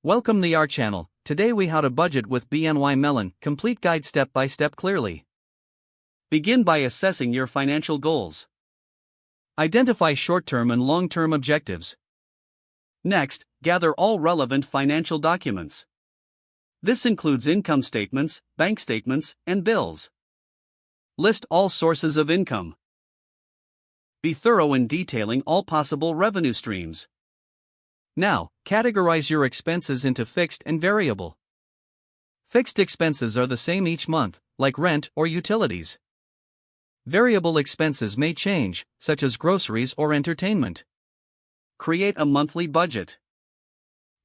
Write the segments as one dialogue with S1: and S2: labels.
S1: Welcome to our channel. Today we how to budget with BNY Mellon, complete guide step by step clearly. Begin by assessing your financial goals. Identify short-term and long-term objectives. Next, gather all relevant financial documents. This includes income statements, bank statements, and bills. List all sources of income. Be thorough in detailing all possible revenue streams. Now, categorize your expenses into fixed and variable. Fixed expenses are the same each month, like rent or utilities. Variable expenses may change, such as groceries or entertainment. Create a monthly budget.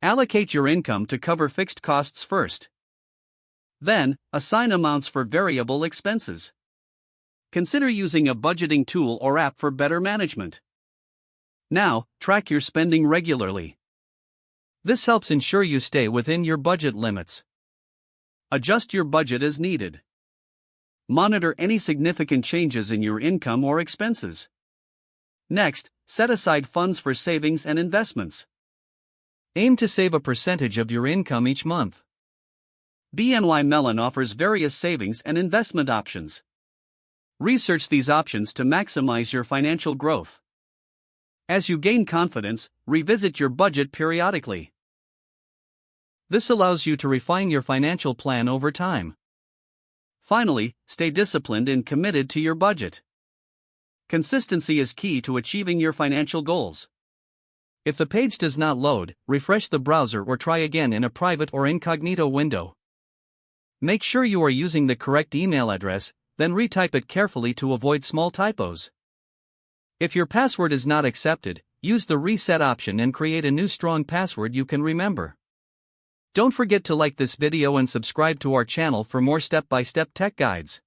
S1: Allocate your income to cover fixed costs first. Then, assign amounts for variable expenses. Consider using a budgeting tool or app for better management. Now, track your spending regularly. This helps ensure you stay within your budget limits. Adjust your budget as needed. Monitor any significant changes in your income or expenses. Next, set aside funds for savings and investments. Aim to save a percentage of your income each month. BNY Mellon offers various savings and investment options. Research these options to maximize your financial growth. As you gain confidence, revisit your budget periodically. This allows you to refine your financial plan over time. Finally, stay disciplined and committed to your budget. Consistency is key to achieving your financial goals. If the page does not load, refresh the browser or try again in a private or incognito window. Make sure you are using the correct email address, then retype it carefully to avoid small typos. If your password is not accepted, use the reset option and create a new strong password you can remember. Don't forget to like this video and subscribe to our channel for more step-by-step tech guides.